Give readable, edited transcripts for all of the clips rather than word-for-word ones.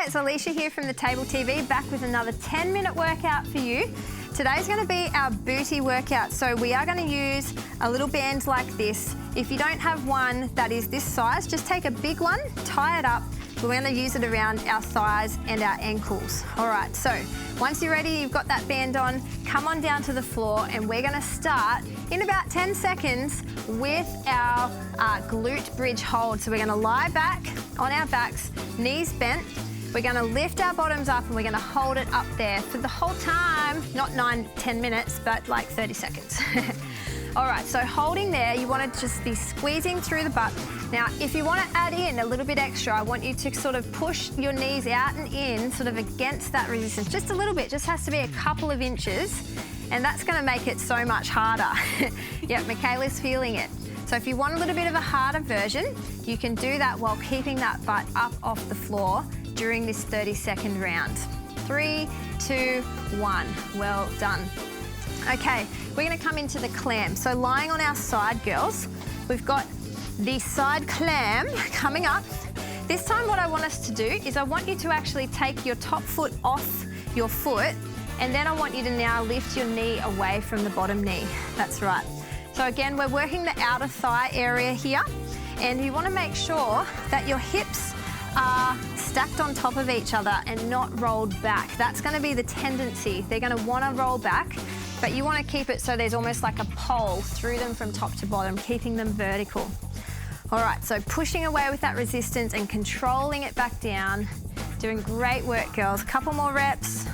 Hi, it's Alisha here from the Table TV, back with another 10-minute workout for you. Today's going to be our booty workout, so we are going to use a little band like this. If you don't have one that is this size, just take a big one, tie it up. We're going to use it around our thighs and our ankles. All right, so once you're ready, you've got that band on, come on down to the floor, and we're going to start in about 10 seconds with our glute bridge hold. So we're going to lie back on our backs, knees bent. We're going to lift our bottoms up and we're going to hold it up there for the whole time, not 9-10 minutes, but like 30 seconds. All right, so holding there, you want to just be squeezing through the butt. Now, if you want to add in a little bit extra, I want you to sort of push your knees out and in, sort of against that resistance, just a little bit, just has to be a couple of inches, and that's going to make it so much harder. Yep, Michaela's feeling it. So if you want a little bit of a harder version, you can do that while keeping that butt up off the floor during this 30-second round. 3, 2, 1, well done. Okay, we're going to come into the clam. So lying on our side, girls, we've got the side clam coming up. This time what I want us to do is I want you to actually take your top foot off your foot, and then I want you to now lift your knee away from the bottom knee. That's right. So again, we're working the outer thigh area here, and you want to make sure that your hips are stacked on top of each other and not rolled back. That's going to be the tendency. They're going to want to roll back, but you want to keep it so there's almost like a pole through them from top to bottom, keeping them vertical. All right, so pushing away with that resistance and controlling it back down. Doing great work, girls. A couple more reps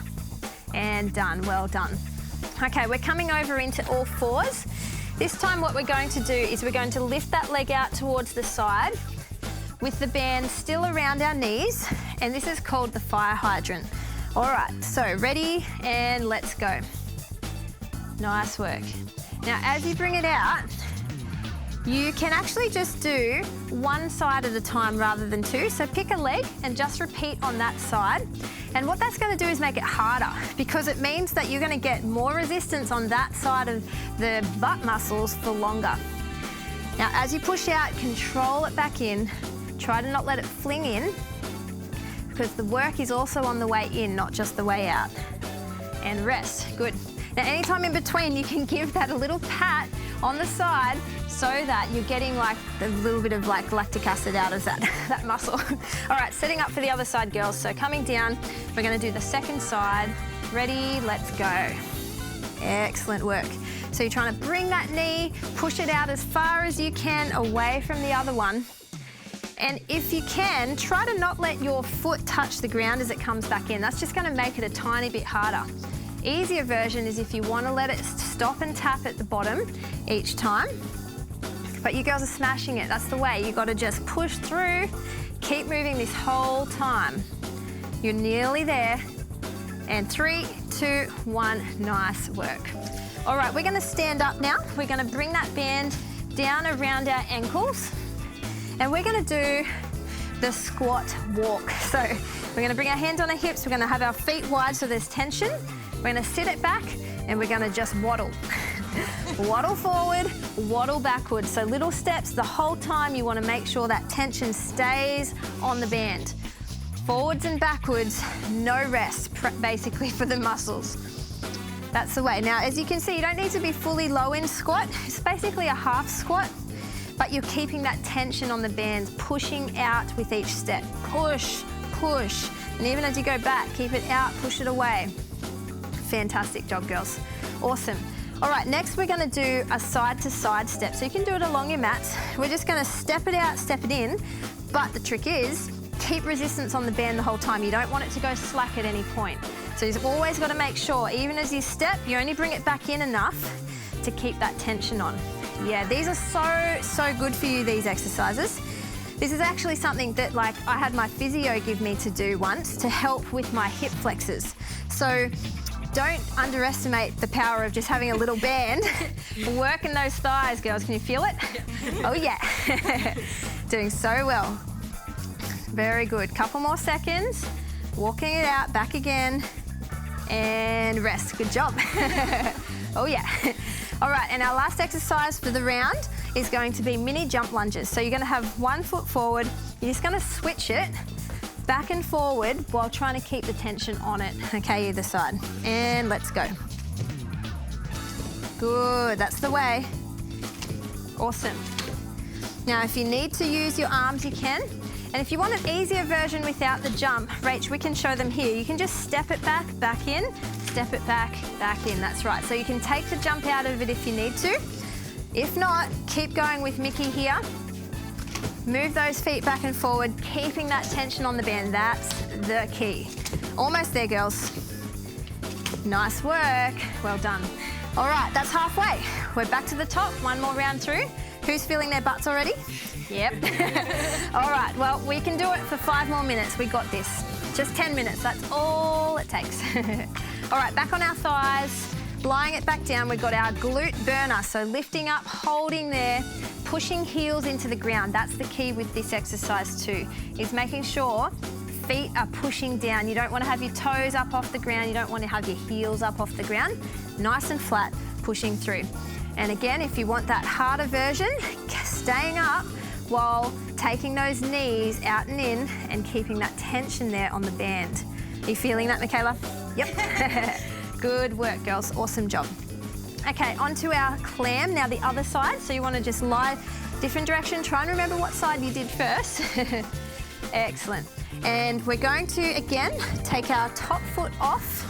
and done. Well done. Okay, we're coming over into all fours. This time what we're going to do is we're going to lift that leg out towards the side with the band still around our knees, and this is called the fire hydrant. All right, so ready and let's go. Nice work. Now, as you bring it out, you can actually just do one side at a time rather than two. So pick a leg and just repeat on that side. And what that's going to do is make it harder, because it means that you're going to get more resistance on that side of the butt muscles for longer. Now, as you push out, control it back in. Try to not let it fling in, because the work is also on the way in, not just the way out. And rest. Good. Now, anytime in between, you can give that a little pat on the side so that you're getting like a little bit of like lactic acid out of that muscle. All right, setting up for the other side, girls. So coming down, we're going to do the second side. Ready? Let's go. Excellent work. So you're trying to bring that knee, push it out as far as you can away from the other one. And if you can, try to not let your foot touch the ground as it comes back in. That's just going to make it a tiny bit harder. Easier version is if you want to let it stop and tap at the bottom each time. But you girls are smashing it. That's the way. You've got to just push through, keep moving this whole time. You're nearly there. And 3, 2, 1, nice work. All right, we're going to stand up now. We're going to bring that band down around our ankles. And we're going to do the squat walk. So we're going to bring our hands on our hips. We're going to have our feet wide so there's tension. We're going to sit it back and we're going to just waddle. Waddle forward, waddle backwards. So little steps the whole time. You want to make sure that tension stays on the band. Forwards and backwards, no rest, basically, for the muscles. That's the way. Now, as you can see, you don't need to be fully low in squat. It's basically a half squat, but you're keeping that tension on the bands, pushing out with each step. Push, push. And even as you go back, keep it out, push it away. Fantastic job, girls. Awesome. All right, next we're going to do a side-to-side step. So you can do it along your mats. We're just going to step it out, step it in. But the trick is, keep resistance on the band the whole time. You don't want it to go slack at any point. So you've always got to make sure, even as you step, you only bring it back in enough to keep that tension on. Yeah, these are so good for you, these exercises. This is actually something that I had my physio give me to do once to help with my hip flexors. So don't underestimate the power of just having a little band working those thighs, girls. Can you feel it? Oh yeah. Doing so well. Very good. Couple more seconds. Walking it out, back again, and rest. Good job. Oh yeah. All right, and our last exercise for the round is going to be mini jump lunges. So you're going to have one foot forward. You're just going to switch it back and forward while trying to keep the tension on it. Okay, either side. And let's go. Good, that's the way. Awesome. Now, if you need to use your arms, you can. And if you want an easier version without the jump, Rach, we can show them here. You can just step it back, back in, step it back, back in. That's right. So you can take the jump out of it if you need to. If not, keep going with Mickey here. Move those feet back and forward, keeping that tension on the band. That's the key. Almost there, girls. Nice work. Well done. All right, that's halfway. We're back to the top. One more round through. Who's feeling their butts already? Yep. All right, well, we can do it for 5 more minutes. We got this. Just 10 minutes, that's all it takes. All right, back on our thighs, lying it back down. We've got our glute burner, so lifting up, holding there, pushing heels into the ground. That's the key with this exercise too, is making sure feet are pushing down. You don't want to have your toes up off the ground. You don't want to have your heels up off the ground. Nice and flat, pushing through. And again, if you want that harder version, staying up while taking those knees out and in and keeping that tension there on the band. Are you feeling that, Michaela? Yep. Good work, girls. Awesome job. Okay, onto our clam. Now the other side. So you want to just lie different direction. Try and remember what side you did first. Excellent. And we're going to, again, take our top foot off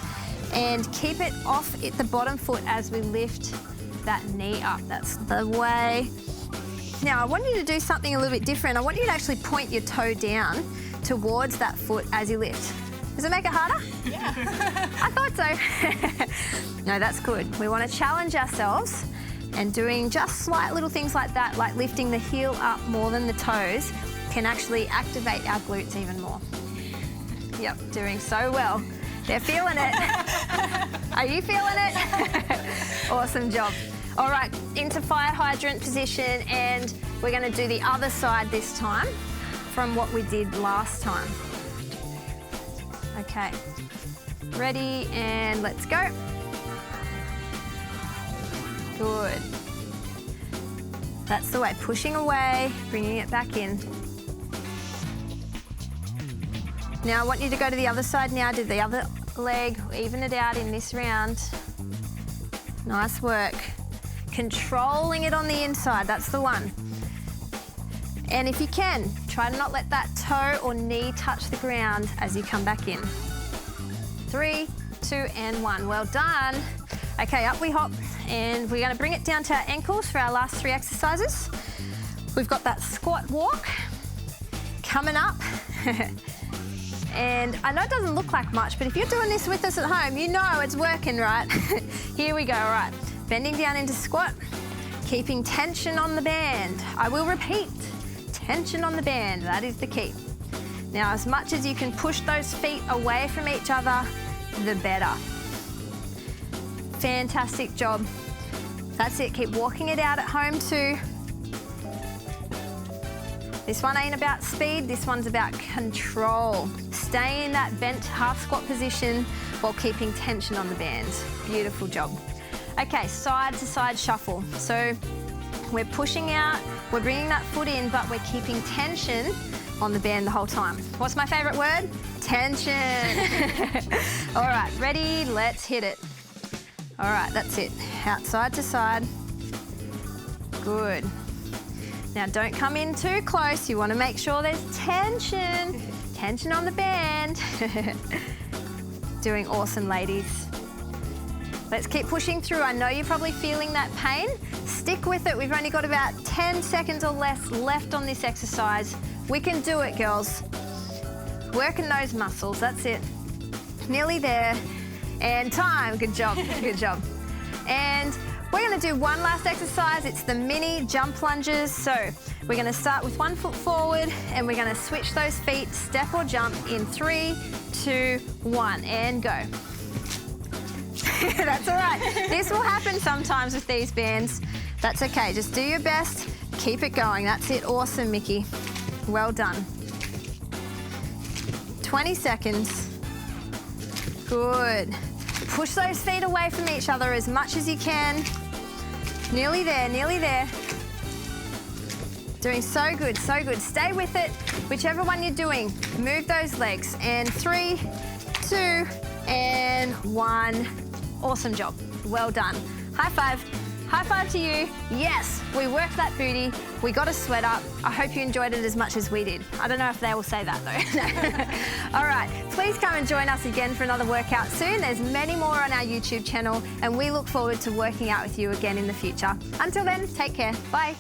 and keep it off at the bottom foot as we lift that knee up. That's the way. Now, I want you to do something a little bit different. I want you to actually point your toe down towards that foot as you lift. Does it make it harder? Yeah. I thought so. No, that's good. We want to challenge ourselves, and doing just slight little things like that, like lifting the heel up more than the toes, can actually activate our glutes even more. Yep, doing so well. They're feeling it. Are you feeling it? Awesome job. All right, into fire hydrant position, and we're going to do the other side this time from what we did last time. Okay, ready, and let's go. Good. That's the way, pushing away, bringing it back in. Now I want you to go to the other side now, do the other leg, even it out in this round. Nice work. Controlling it on the inside, that's the one. And if you can, try to not let that toe or knee touch the ground as you come back in. 3, 2, and 1. Well done. Okay, up we hop, and we're going to bring it down to our ankles for our last 3 exercises. We've got that squat walk coming up. And I know it doesn't look like much, but if you're doing this with us at home, you know it's working, right? Here we go, all right. Bending down into squat, keeping tension on the band. I will repeat, tension on the band, that is the key. Now, as much as you can push those feet away from each other, the better. Fantastic job. That's it, keep walking it out at home too. This one ain't about speed, this one's about control. Stay in that bent half squat position while keeping tension on the band. Beautiful job. Okay, side to side shuffle. So we're pushing out, we're bringing that foot in, but we're keeping tension on the band the whole time. What's my favorite word? Tension. All right, ready? Let's hit it. All right, that's it. Out side to side. Good. Now don't come in too close. You want to make sure there's tension. Tension on the band. Doing awesome, ladies. Let's keep pushing through. I know you're probably feeling that pain. Stick with it. We've only got about 10 seconds or less left on this exercise. We can do it, girls. Working those muscles, that's it. Nearly there. And time, good job, good job. And we're gonna do one last exercise. It's the mini jump lunges. So we're gonna start with 1 foot forward, and we're gonna switch those feet, step or jump in 3, 2, 1, and go. That's all right. This will happen sometimes with these bands. That's okay, just do your best. Keep it going, that's it. Awesome, Mickey. Well done. 20 seconds. Good. Push those feet away from each other as much as you can. Nearly there, nearly there. Doing so good, so good. Stay with it. Whichever one you're doing, move those legs. And 3, 2, and 1. Awesome job. Well done. High five. High five to you. Yes, we worked that booty. We got a sweat up. I hope you enjoyed it as much as we did. I don't know if they will say that though. All right, please come and join us again for another workout soon. There's many more on our YouTube channel and we look forward to working out with you again in the future. Until then, take care. Bye.